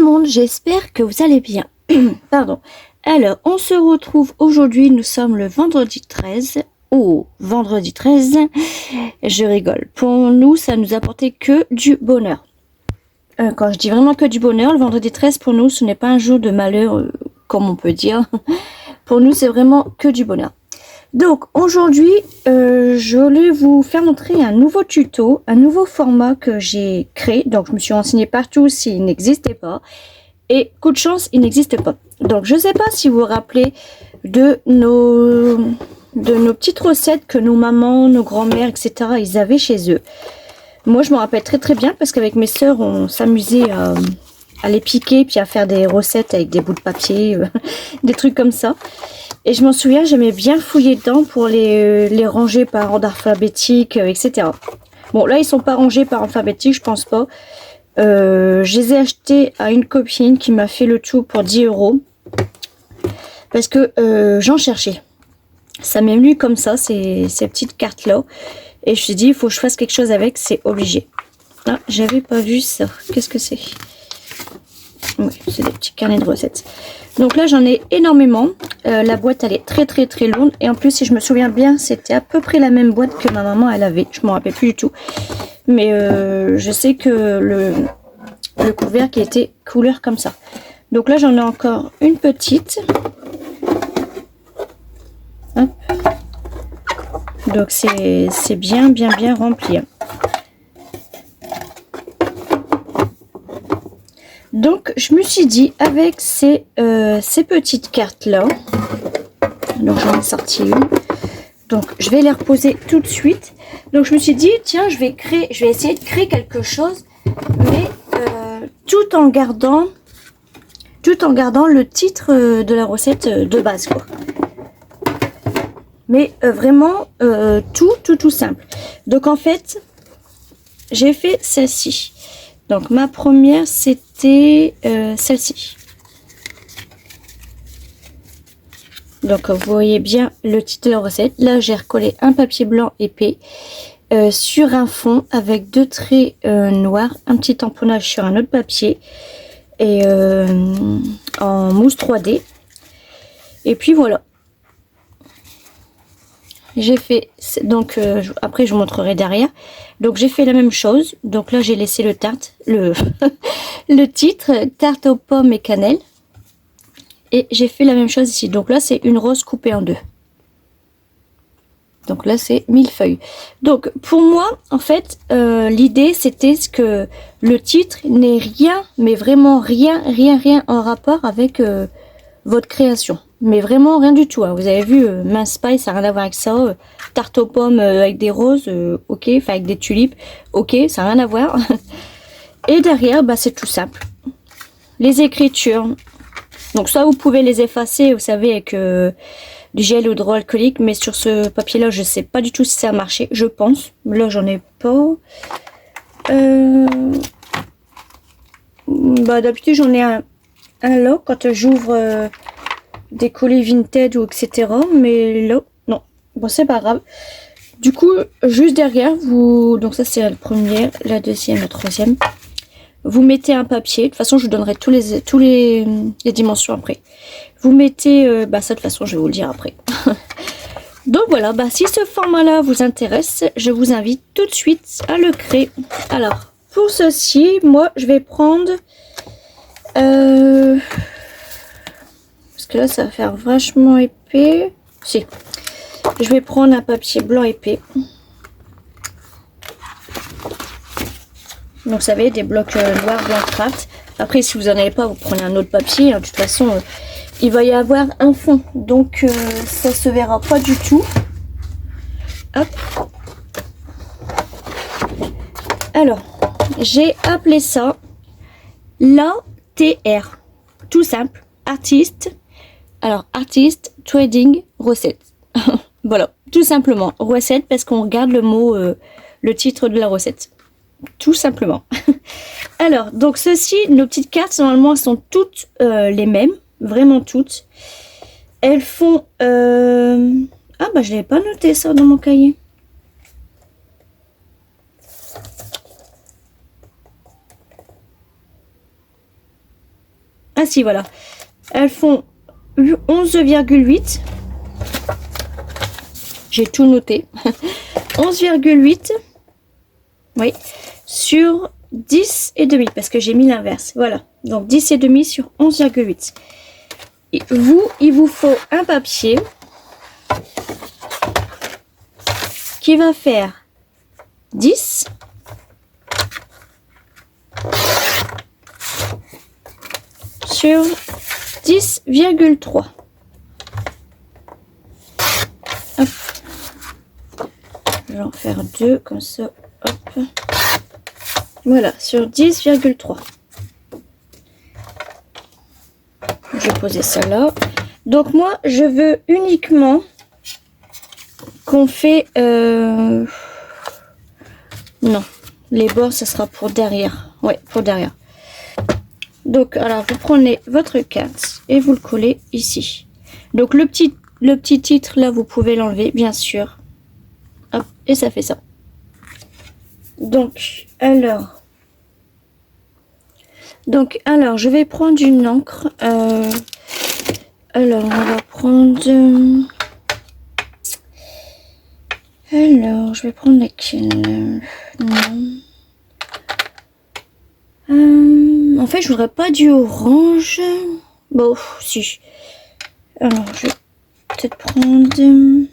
le monde, j'espère que vous allez bien. Pardon. Alors, on se retrouve aujourd'hui, nous sommes le vendredi 13. Oh, vendredi 13, je rigole. Pour nous, ça nous apportait que du bonheur. Quand je dis vraiment que du bonheur, le vendredi 13, pour nous, ce n'est pas un jour de malheur, comme on peut dire. Pour nous, c'est vraiment que du bonheur. Donc, aujourd'hui, je voulais vous faire montrer un nouveau tuto, un nouveau format que j'ai créé. Donc, je me suis renseignée partout s'il n'existait pas. Et coup de chance, il n'existe pas. Donc, je ne sais pas si vous vous rappelez de nos petites recettes que nos mamans, nos grands-mères, etc., ils avaient chez eux. Moi, je me rappelle très très bien parce qu'avec mes sœurs, on s'amusait à les piquer puis à faire des recettes avec des bouts de papier, des trucs comme ça. Et je m'en souviens, j'aimais bien fouiller dedans pour les ranger par ordre alphabétique, etc. Bon, là, ils sont pas rangés par alphabétique, je pense pas. Je les ai achetés à une copine qui m'a fait le tout pour 10 € parce que j'en cherchais. Ça m'est venu comme ça, ces petites cartes-là. Et je me suis dit, il faut que je fasse quelque chose avec, c'est obligé. Ah, j'avais pas vu ça. Qu'est-ce que c'est? Oui, c'est des petits carnets de recettes. Donc là, j'en ai énormément. La boîte, elle est très très très lourde. Et en plus, si je me souviens bien, c'était à peu près la même boîte que ma maman, elle avait. Je ne me rappelle plus du tout. Mais je sais que le couvercle était couleur comme ça. Donc là, j'en ai encore une petite. Hop. Donc c'est bien rempli. Donc je me suis dit avec ces petites cartes là, donc j'en ai sorti une. Donc je vais les reposer tout de suite. Donc je me suis dit tiens je vais essayer de créer quelque chose, mais tout en gardant le titre de la recette de base quoi. Mais vraiment tout simple. Donc en fait, j'ai fait celle-ci. Donc ma première, c'était celle-ci. Donc vous voyez bien le titre de la recette. Là, j'ai recollé un papier blanc épais sur un fond avec deux traits noirs, un petit tamponnage sur un autre papier et en mousse 3D. Et puis voilà. J'ai fait, donc après je vous montrerai derrière. Donc j'ai fait la même chose. Donc là j'ai laissé le titre, tarte aux pommes et cannelle. Et j'ai fait la même chose ici. Donc là c'est une rose coupée en deux. Donc là c'est millefeuille. Donc pour moi en fait l'idée c'était que le titre n'ait rien, mais vraiment rien en rapport avec votre création. Mais vraiment rien du tout. Hein. Vous avez vu, mince paille, ça n'a rien à voir avec ça. Tarte aux pommes avec des roses, ok. Enfin, avec des tulipes, ok, ça n'a rien à voir. Et derrière, bah, c'est tout simple. Les écritures. Donc ça, vous pouvez les effacer, vous savez, avec du gel hydroalcoolique. Mais sur ce papier-là, je ne sais pas du tout si ça a marché. Je pense. Là, j'en ai pas. Bah, d'habitude, j'en ai un là quand j'ouvre... des colis vintage ou etc, mais là non, bon c'est pas grave. Du coup juste derrière vous, donc ça c'est la première, la deuxième, la troisième, vous mettez un papier. De toute façon je vous donnerai tous les dimensions après. Vous mettez bah ça de toute façon je vais vous le dire après. Donc voilà, bah si ce format là vous intéresse, je vous invite tout de suite à le créer. Alors pour ceci, moi je vais prendre que là ça va faire vachement épais. Si, je vais prendre un papier blanc épais. Donc vous savez, des blocs noirs blanc craft. Après si vous n'en avez pas, vous prenez un autre papier, hein. De toute façon il va y avoir un fond, donc ça se verra pas du tout. Hop. Alors j'ai appelé ça l'ATR, tout simple, artiste. Alors, artiste, trading, recette. Voilà, tout simplement. Recette, parce qu'on regarde le mot, le titre de la recette. Tout simplement. Alors, donc ceci, nos petites cartes, normalement, elles sont toutes les mêmes. Vraiment toutes. Elles font... Ah, bah, je n'avais pas noté ça dans mon cahier. Ah si, voilà. Elles font 11,8. J'ai tout noté. 11,8. Oui. Sur 10,5. Parce que j'ai mis l'inverse. Voilà. Donc 10,5 sur 11,8. Il vous faut un papier qui va faire 10 sur 10,3. Hop. Je vais en faire deux comme ça. Hop. Voilà, sur 10,3. Je vais poser ça là. Donc moi, je veux uniquement qu'on fait... Non, les bords, ça sera pour derrière. Ouais, pour derrière. Donc, alors, vous prenez votre carte et vous le collez ici. Donc, le petit titre, là, vous pouvez l'enlever, bien sûr. Hop, et ça fait ça. Donc, alors, je vais prendre une encre. Alors, on va prendre... Alors, je vais prendre laquelle? Non. En fait, je voudrais pas du orange. Bon, si. Alors, je vais peut-être prendre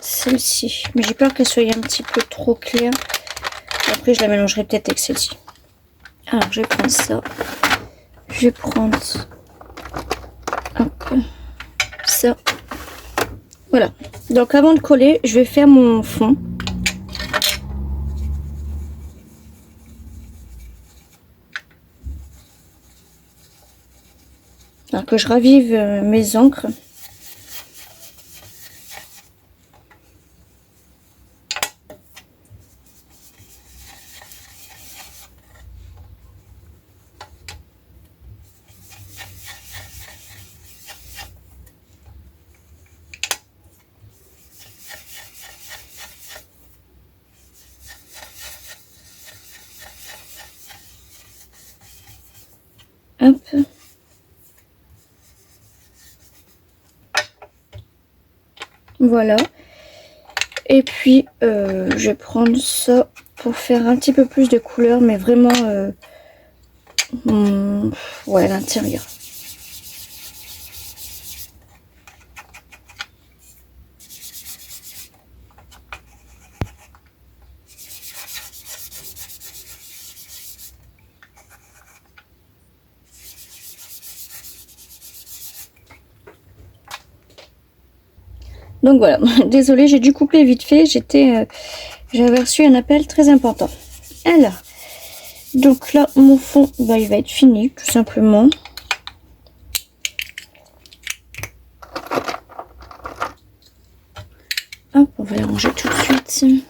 celle-ci. Mais j'ai peur qu'elle soit un petit peu trop claire. Après, je la mélangerai peut-être avec celle-ci. Alors, je vais prendre ça. Je vais prendre hop, ça. Voilà. Donc, avant de coller, je vais faire mon fond. Alors que je ravive mes encres. Hop. Voilà. Et puis, je vais prendre ça pour faire un petit peu plus de couleur, mais vraiment, ouais, l'intérieur. Donc voilà, désolée, j'ai dû couper vite fait, j'avais reçu un appel très important. Alors, donc là, mon fond, bah, il va être fini, tout simplement. Hop, on va les ranger tout de suite.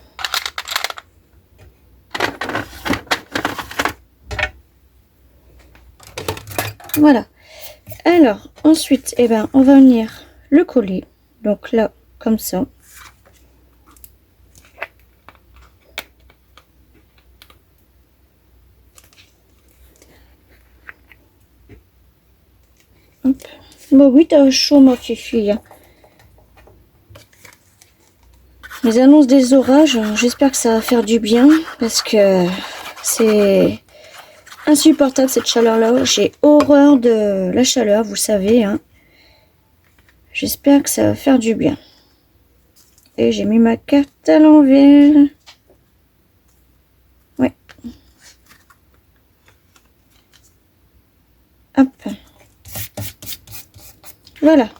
Voilà. Alors, ensuite, eh ben, on va venir le coller. Donc là, comme ça. Hop. Bah oui, t'as chaud, ma fille. Les annonces des orages, j'espère que ça va faire du bien parce que c'est insupportable cette chaleur-là. J'ai horreur de la chaleur, vous savez. Hein. J'espère que ça va faire du bien. Et j'ai mis ma carte à l'envers. Ouais. Hop. Voilà.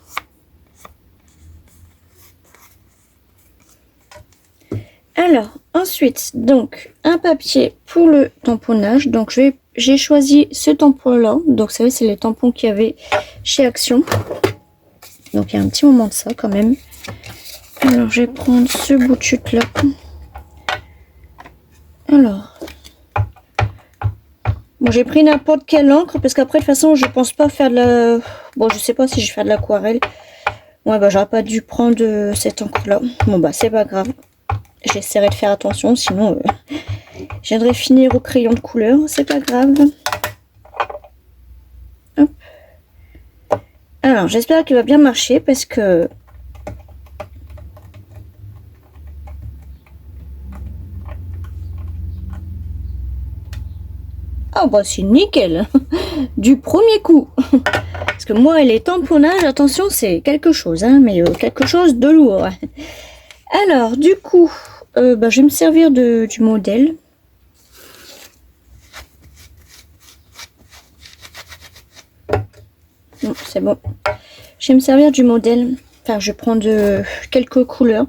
Alors, ensuite, donc, un papier pour le tamponnage. Donc, j'ai choisi ce tampon-là. Donc, vous savez, c'est les tampons qu'il y avait chez Action. Donc, il y a un petit moment de ça, quand même. Alors, je vais prendre ce bout de chute-là. Alors. Bon, j'ai pris n'importe quelle encre, parce qu'après, de toute façon, je pense pas faire de la... Bon, je sais pas si je vais faire de l'aquarelle. Ouais, bah, j'aurais pas dû prendre cette encre-là. Bon, bah, c'est pas grave. J'essaierai de faire attention, sinon je viendrai finir au crayon de couleur, c'est pas grave. Hop. Alors, j'espère qu'il va bien marcher parce que... Ah bah c'est nickel. Du premier coup. Parce que moi, les tamponnages, attention, c'est quelque chose, hein, mais quelque chose de lourd. Alors, du coup, je vais me servir du modèle. Non, c'est bon. Je vais me servir du modèle. Enfin, je prends quelques couleurs.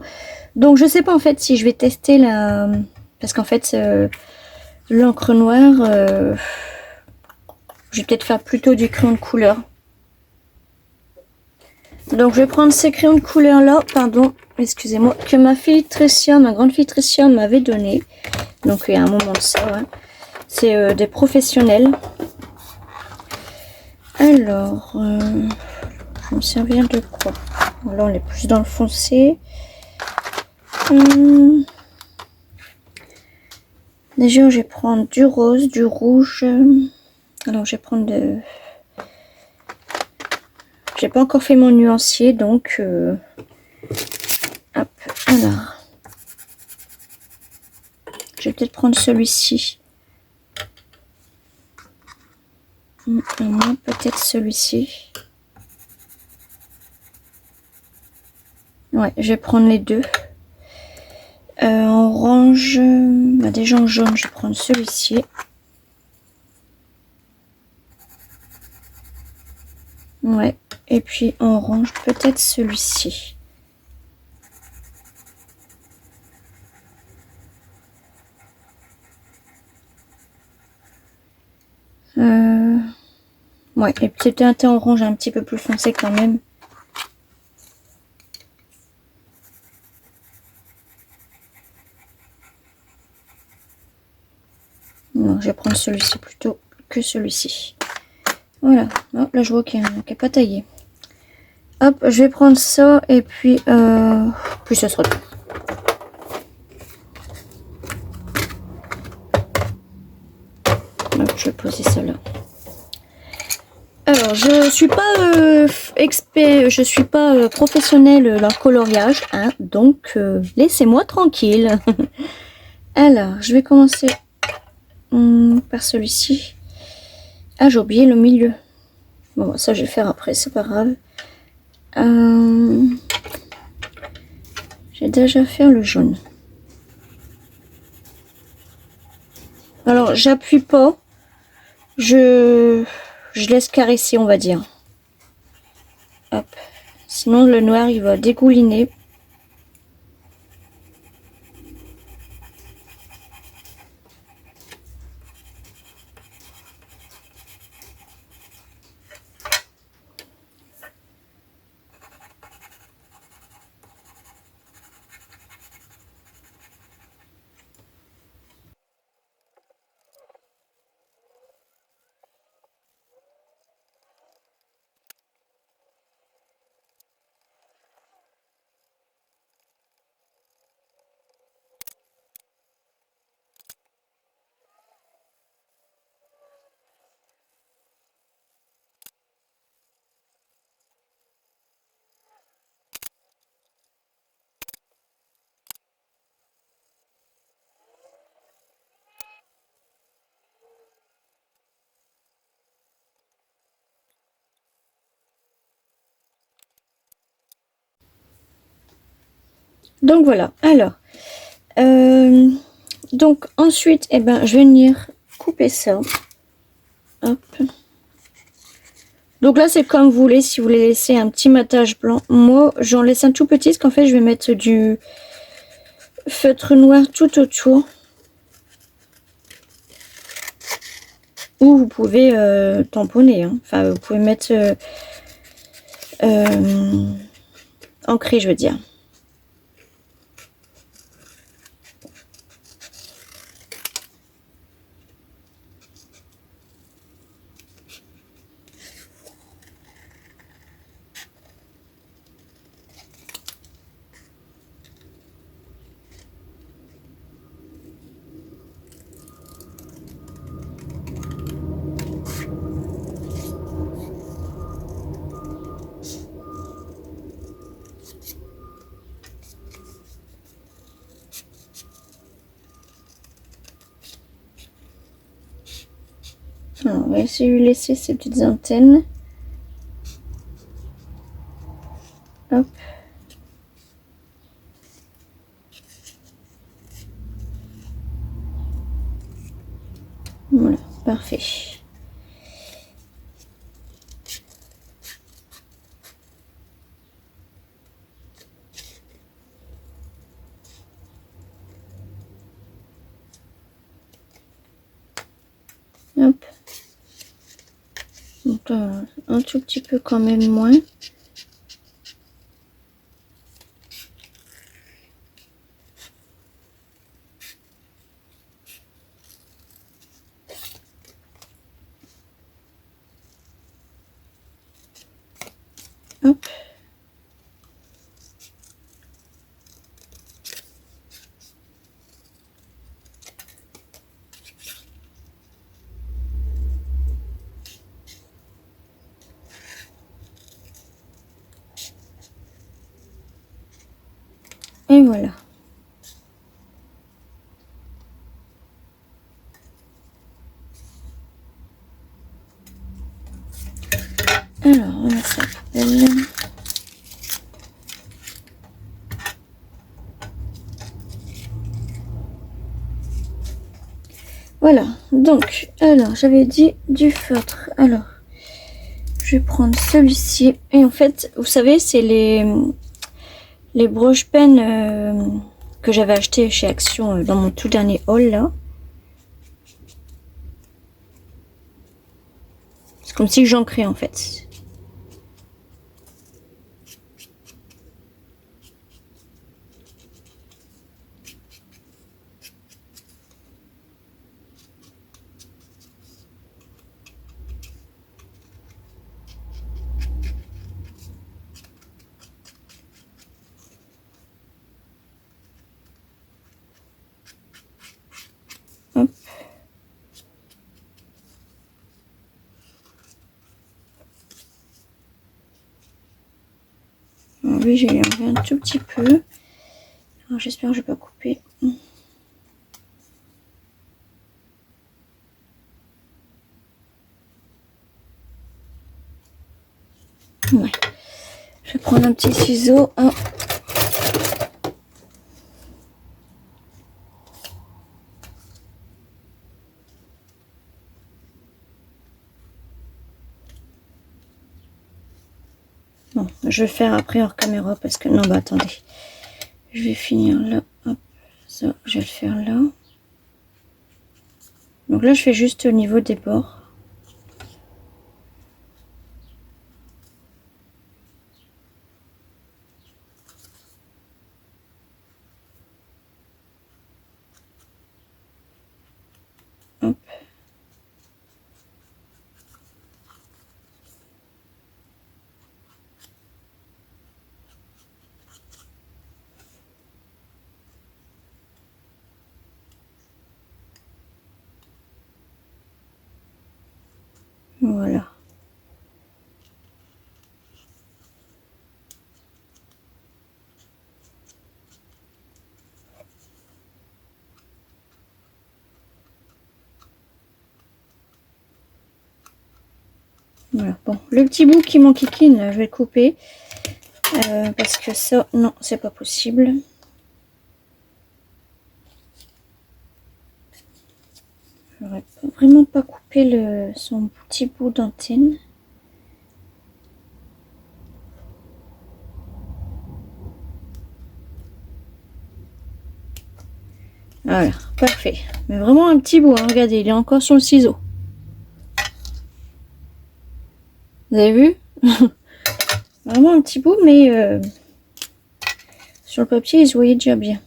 Donc, je sais pas en fait si je vais tester la... Parce qu'en fait, l'encre noire, je vais peut-être faire plutôt du crayon de couleur. Donc, je vais prendre ces crayons de couleur là, pardon, excusez-moi, que ma grande fille Tricia m'avait donné. Donc, il y a un moment de ça, ouais. C'est des professionnels. Alors, je vais me servir de quoi? Là, on est plus dans le foncé. Déjà, je vais prendre du rose, du rouge. Alors, je vais prendre de... J'ai pas encore fait mon nuancier, donc... Hop, alors... Je vais peut-être prendre celui-ci. Peut-être celui-ci. Ouais, je vais prendre les deux. Orange... déjà en jaune, je vais prendre celui-ci. Ouais, et puis en orange, peut-être celui-ci. Ouais, et peut-être un teint orange un petit peu plus foncé quand même. Non, je vais prendre celui-ci plutôt que celui-ci. Voilà. Oh, là, je vois qu'il n'est pas taillé. Hop, je vais prendre ça et puis ça sera tout. Hop, je vais poser ça là. Alors, je suis pas expert, je suis pas professionnelle en coloriage, hein, donc laissez-moi tranquille. Alors, je vais commencer par celui-ci. Ah, j'ai oublié le milieu. Bon, ça je vais faire après, c'est pas grave. J'ai déjà fait le jaune. Alors, j'appuie pas. Je laisse caresser, on va dire. Hop. Sinon, le noir, il va dégouliner. Donc voilà. Alors, donc ensuite, je vais venir couper ça. Hop. Donc là, c'est comme vous voulez, si vous voulez laisser un petit matage blanc. Moi, j'en laisse un tout petit, parce qu'en fait, je vais mettre du feutre noir tout autour. Ou vous pouvez tamponner, hein. Enfin, vous pouvez mettre ancré, je veux dire. Alors, on va essayer de lui laisser ces petites antennes. Hop. Voilà, parfait. Hop. Donc, un tout petit peu quand même moins. Hop. Et voilà. Alors, on met ça à la poubelle. Voilà, donc, alors, j'avais dit du feutre. Alors, je vais prendre celui-ci. Et en fait, vous savez, c'est les broche-pennes que j'avais acheté chez Action dans mon tout dernier haul, là. C'est comme si j'ancrais, en fait. Hop. Alors, lui, j'ai enlevé un tout petit peu. Alors, j'espère que je vais pas couper. Ouais. Je vais prendre un petit ciseau. Hein. Bon, je vais faire après hors caméra parce que... Non, bah attendez. Je vais finir là. Hop. Ça, je vais le faire là. Donc là, je fais juste au niveau des bords. Hop. Voilà. Voilà. Bon, le petit bout qui m'enquiquine, je vais le couper. Parce que ça, non, c'est pas possible. J'aurais vraiment pas coupé son petit bout d'antenne. Voilà, parfait. Mais vraiment un petit bout, hein. Regardez, il est encore sur le ciseau. Vous avez vu? Vraiment un petit bout, mais sur le papier, il se voyait déjà bien.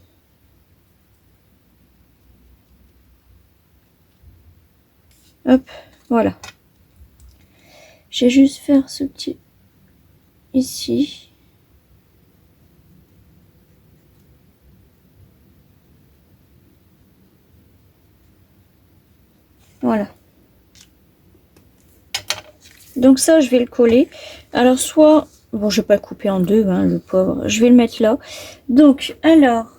Hop, voilà. J'ai juste faire ce petit ici. Voilà. Donc ça, je vais le coller. Alors, soit... Bon, je vais pas le couper en deux, hein, le pauvre. Je vais le mettre là. Donc, alors...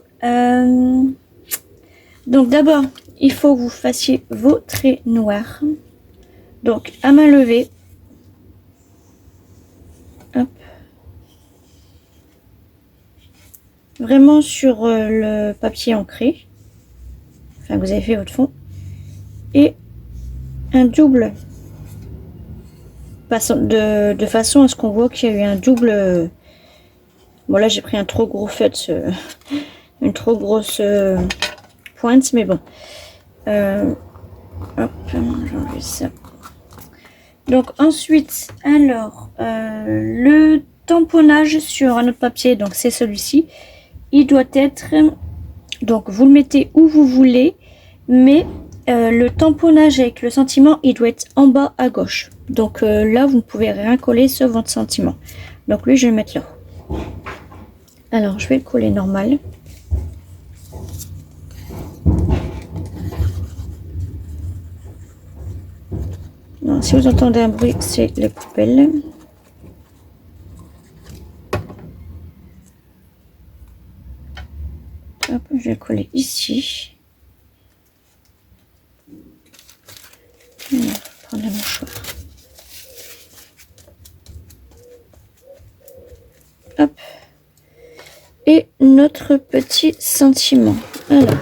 Donc, d'abord, il faut que vous fassiez vos traits noirs. Donc, à main levée. Hop. Vraiment sur le papier ancré. Enfin, vous avez fait votre fond. Et un double. De façon à ce qu'on voit qu'il y a eu un double. Bon, là, j'ai pris un trop gros fait, une trop grosse pointe, mais bon. Hop, j'enlève ça. Donc ensuite, alors, le tamponnage sur un autre papier, donc c'est celui-ci. Il doit être, donc vous le mettez où vous voulez, mais le tamponnage avec le sentiment, il doit être en bas à gauche. Donc là, vous ne pouvez rien coller sur votre sentiment. Donc lui, je vais le mettre là. Alors, je vais le coller normal. Non, si vous entendez un bruit, c'est les poubelles. Hop, je vais le coller ici. On va prendre la mouchoir. Hop. Et notre petit sentiment. Alors.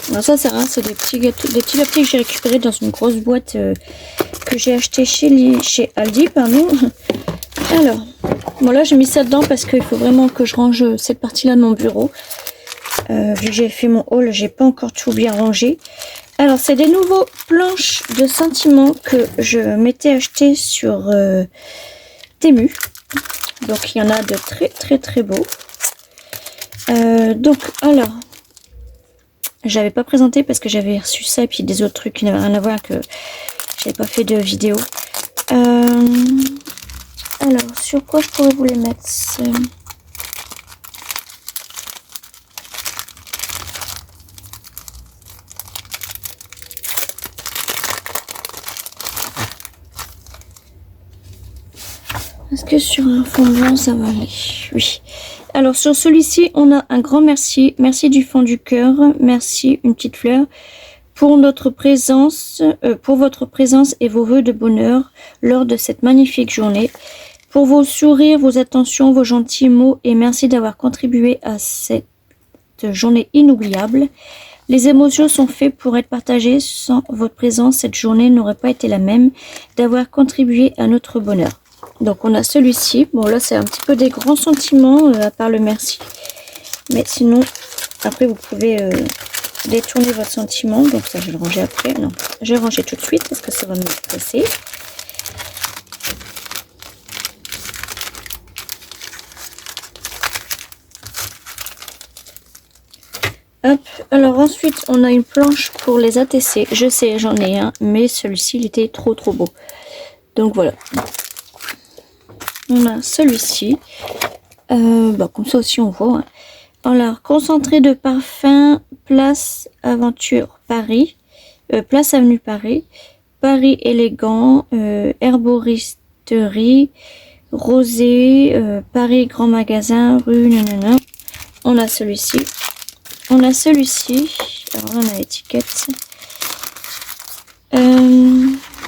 Alors ça sert à rien, c'est des petits gâteaux, des petits papiers que j'ai récupérés dans une grosse boîte que j'ai acheté chez Aldi, pardon. Alors, bon là j'ai mis ça dedans parce qu'il faut vraiment que je range cette partie-là de mon bureau. Vu que j'ai fait mon haul, j'ai pas encore tout bien rangé. Alors c'est des nouveaux planches de sentiments que je m'étais acheté sur Temu. Donc il y en a de très beaux. Donc alors, j'avais pas présenté parce que j'avais reçu ça et puis des autres trucs qui n'avaient rien à voir, que j'avais pas fait de vidéo. Alors sur quoi je pourrais vous les mettre? Est-ce que sur un fond blanc ça va aller? Oui. Alors sur celui-ci, on a un grand merci. Merci du fond du cœur. Merci, une petite fleur. Pour notre présence, pour votre présence et vos vœux de bonheur lors de cette magnifique journée. Pour vos sourires, vos attentions, vos gentils mots et merci d'avoir contribué à cette journée inoubliable. Les émotions sont faites pour être partagées. Sans votre présence, cette journée n'aurait pas été la même. D'avoir contribué à notre bonheur. Donc on a celui-ci. Bon là c'est un petit peu des grands sentiments à part le merci. Mais sinon après vous pouvez détourner votre sentiment. Donc ça je vais le ranger après. Non, je vais ranger tout de suite parce que ça va me presser. Hop, alors ensuite on a une planche pour les ATC. Je sais, j'en ai un, mais celui-ci il était trop beau. Donc voilà. On a celui-ci. Comme ça aussi on voit. Hein. Alors, concentré de parfum, place Aventure Paris. Place Avenue Paris. Paris élégant. Herboristerie. Rosé. Paris Grand Magasin. Rue nanana. On a celui-ci. On a celui-ci. Alors là, on a l'étiquette.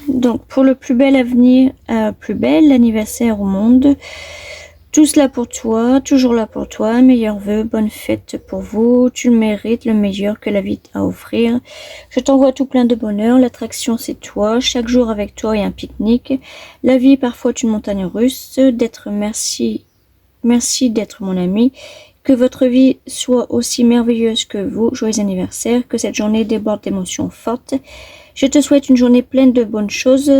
Donc, pour le plus bel avenir, plus bel anniversaire au monde. Tous là pour toi, toujours là pour toi. Meilleurs vœux, bonne fête pour vous. Tu le mérites, le meilleur que la vie a à offrir. Je t'envoie tout plein de bonheur. L'attraction, c'est toi. Chaque jour avec toi et un pique-nique. La vie est parfois une montagne russe. Merci d'être mon ami. Que votre vie soit aussi merveilleuse que vous. Joyeux anniversaire. Que cette journée déborde d'émotions fortes. Je te souhaite une journée pleine de bonnes choses.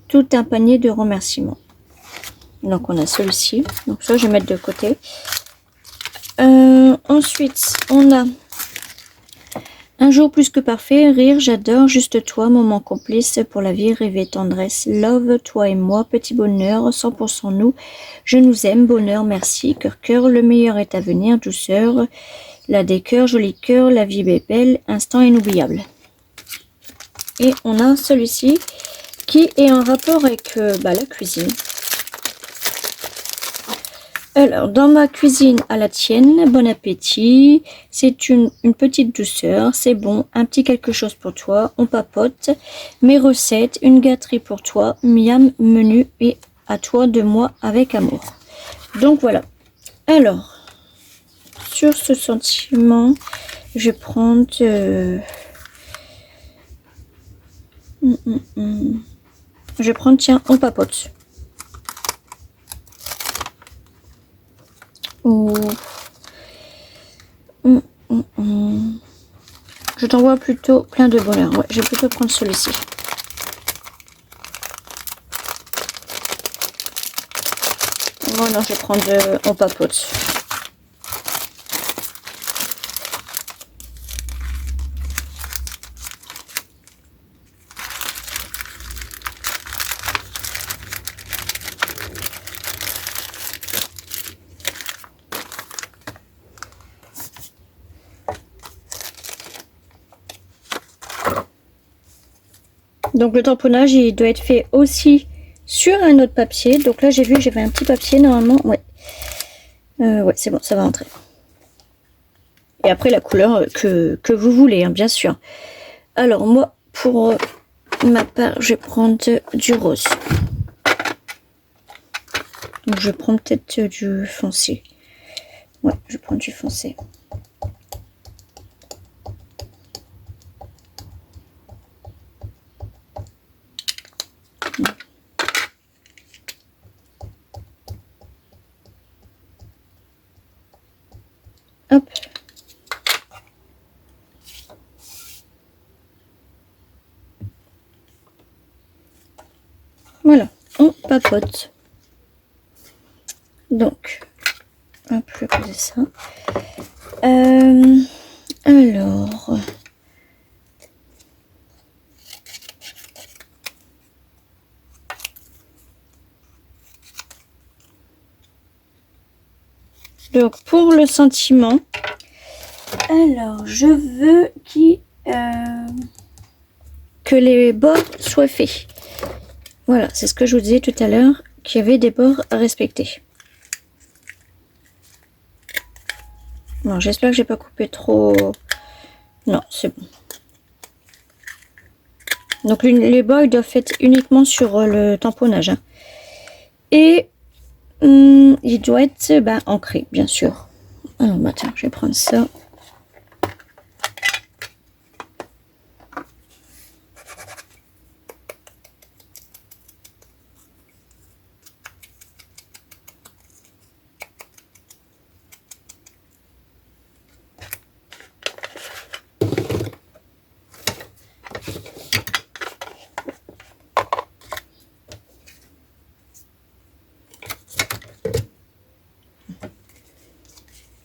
Tout un panier de remerciements. Donc on a celui-ci. Donc ça je vais mettre de côté. Ensuite on a un jour plus que parfait. Rire, j'adore, juste toi, moment complice pour la vie, rêver, tendresse, love, toi et moi, petit bonheur, 100% nous. Je nous aime, bonheur, merci, cœur, le meilleur est à venir, douceur, la des cœurs, joli cœur, la vie est belle, instant inoubliable. Et on a celui-ci qui est en rapport avec la cuisine. Alors, dans ma cuisine à la tienne, bon appétit. C'est une petite douceur, c'est bon, un petit quelque chose pour toi, on papote. Mes recettes, une gâterie pour toi, miam, menu et à toi de moi avec amour. Donc voilà. Alors, sur ce sentiment, je vais prendre... Je vais prendre, tiens, on papote. Oh. Je t'envoie plutôt plein de bonheur. Ouais, je vais plutôt prendre celui-ci. Oh non, je vais prendre on papote. Donc le tamponnage, il doit être fait aussi sur un autre papier. Donc là, j'ai vu, j'avais un petit papier normalement. Ouais, ouais, c'est bon, ça va entrer. Et après, la couleur que vous voulez, hein, bien sûr. Alors moi, pour ma part, je vais prendre du rose. Donc je prends peut-être du foncé. Ouais, je prends du foncé. Hop. Voilà, on papote. Donc, hop, je vais poser ça. Alors... Donc, pour le sentiment, alors, je veux que les bords soient faits. Voilà, c'est ce que je vous disais tout à l'heure, qu'il y avait des bords à respecter. Bon, j'espère que j'ai pas coupé trop... Non, c'est bon. Donc, les bords, ils doivent être uniquement sur le tamponnage. Hein. Et il doit être ancré, bien sûr. Alors, bah, tiens, je vais prendre ça.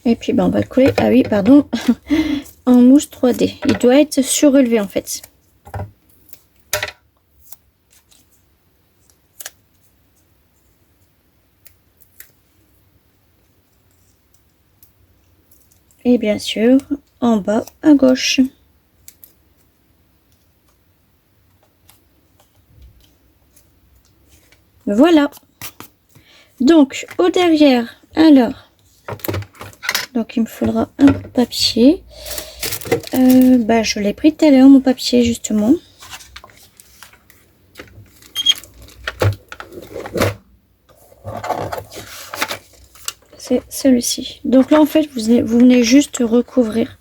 Et puis, on va le coller. Ah oui, pardon. En mousse 3D. Il doit être surélevé, en fait. Et bien sûr, en bas à gauche. Voilà. Donc, au derrière, alors... Donc, il me faudra un papier. Je l'ai pris tout à l'heure, mon papier, justement. C'est celui-ci. Donc là, en fait, vous venez juste recouvrir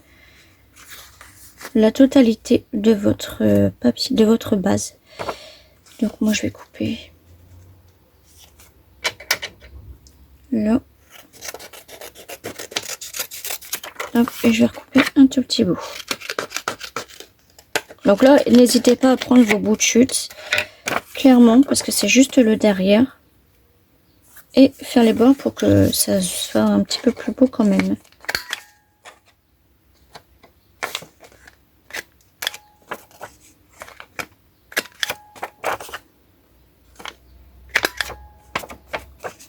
la totalité de votre papier, de votre base. Donc, moi, je vais couper là. Hop, et je vais recouper un tout petit bout. Donc là, n'hésitez pas à prendre vos bouts de chute, clairement, parce que c'est juste le derrière. Et faire les bords pour que ça soit un petit peu plus beau quand même.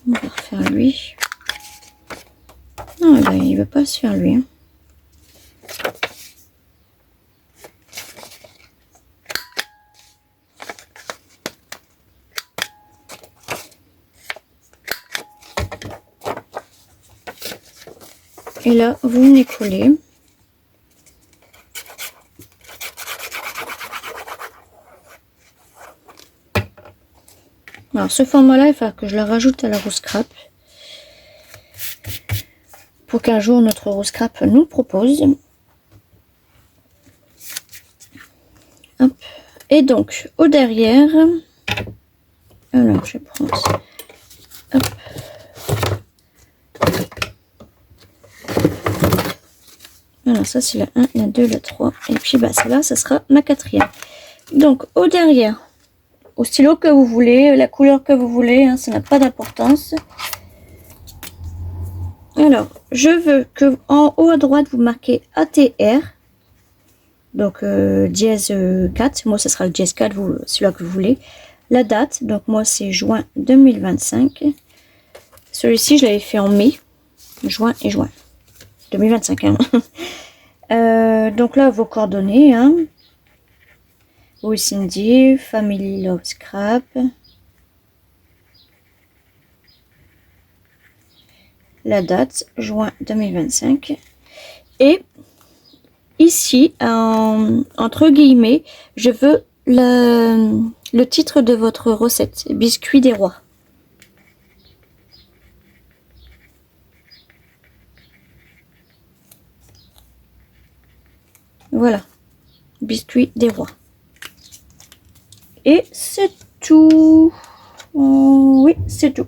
On va refaire lui. Non, eh ben, il ne veut pas se faire lui. Hein. Et là, vous venez coller. Alors, ce format-là, il va falloir que je le rajoute à la roue scrap. Pour qu'un jour, notre roue scrap nous le propose. Hop. Et donc, au derrière, alors, je vais prendre ça. Hop. Alors, ça, c'est la 1, la 2, la 3. Et puis, bah, celle-là, ça sera ma 4e. Donc, au derrière, au stylo que vous voulez, la couleur que vous voulez, hein, ça n'a pas d'importance. Alors, je veux que en haut à droite, vous marquez ATR. Donc, dièse 4. Moi, ce sera le dièse 4, celui-là que vous voulez. La date, donc moi, c'est juin 2025. Celui-ci, je l'avais fait en mai. Juin et juin 2025. Hein. Donc là, vos coordonnées. Hein. Oui, Cindy, Family Love Scrap. La date, juin 2025. Et ici, entre guillemets, je veux le titre de votre recette, biscuit des rois. Voilà, biscuit des rois. Et c'est tout. Oui, c'est tout.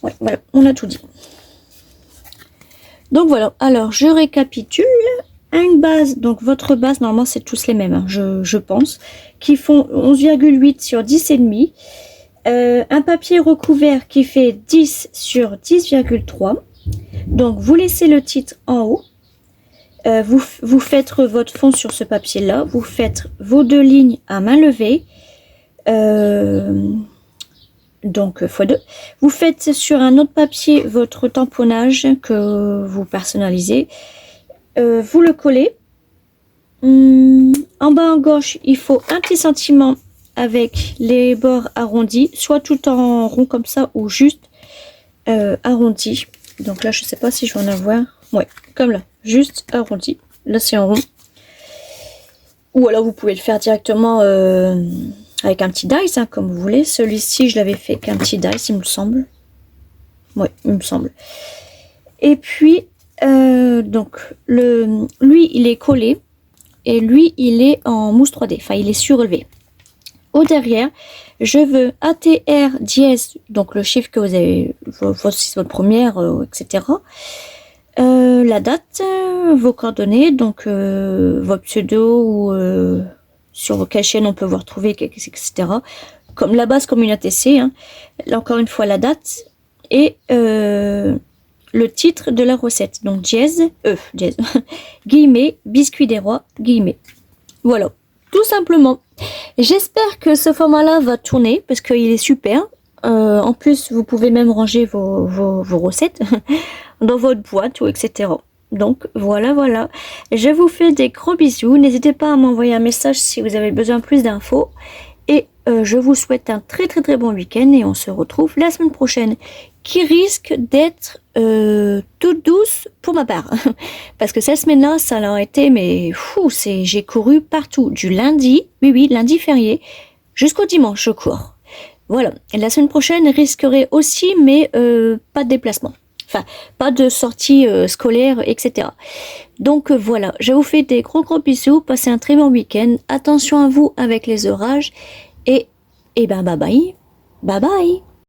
Ouais, voilà, on a tout dit. Donc voilà, alors je récapitule. Une base, donc votre base, normalement c'est tous les mêmes, hein, je pense, qui font 11,8 sur 10,5. Un papier recouvert qui fait 10 sur 10,3. Donc vous laissez le titre en haut. Vous faites votre fond sur ce papier-là. Vous faites vos 2 lignes à main levée. Donc x2. Vous faites sur un autre papier votre tamponnage que vous personnalisez. Vous le collez. En bas à gauche, il faut un petit sentiment avec les bords arrondis, soit tout en rond comme ça ou juste arrondi. Donc là, je sais pas si je vais en avoir. Ouais, comme là, juste arrondi. Là, c'est en rond. Ou alors, vous pouvez le faire directement avec un petit dice, hein, comme vous voulez. Celui-ci, je l'avais fait qu'un petit dice, il me semble. Ouais, il me semble. Et puis, donc, lui, il est collé. Et lui, il est en mousse 3D. Enfin, il est surélevé. Au derrière, je veux ATR dièse, donc le chiffre que vous avez, votre première, etc. La date, vos coordonnées, donc votre pseudo ou sur quelle chaîne on peut vous retrouver, etc. Comme la base comme une ATC. Hein. Là, encore une fois, la date et le titre de la recette. Donc dièse, guillemets, biscuit des rois, guillemets. Voilà, tout simplement. J'espère que ce format-là va tourner parce qu'il est super. En plus, vous pouvez même ranger vos recettes dans votre boîte ou etc. Donc voilà. Je vous fais des gros bisous. N'hésitez pas à m'envoyer un message si vous avez besoin de plus d'infos. Et je vous souhaite un très bon week-end et on se retrouve la semaine prochaine qui risque d'être toute douce pour ma part. Parce que cette semaine-là, ça a été, mais j'ai couru partout. Du lundi, oui, lundi férié, jusqu'au dimanche, je cours. Voilà. Et la semaine prochaine risquerait aussi, mais pas de déplacement. Enfin, pas de sortie scolaire, etc. Donc voilà, je vous fais des gros bisous. Passez un très bon week-end. Attention à vous avec les orages. Et ben bye bye. Bye bye.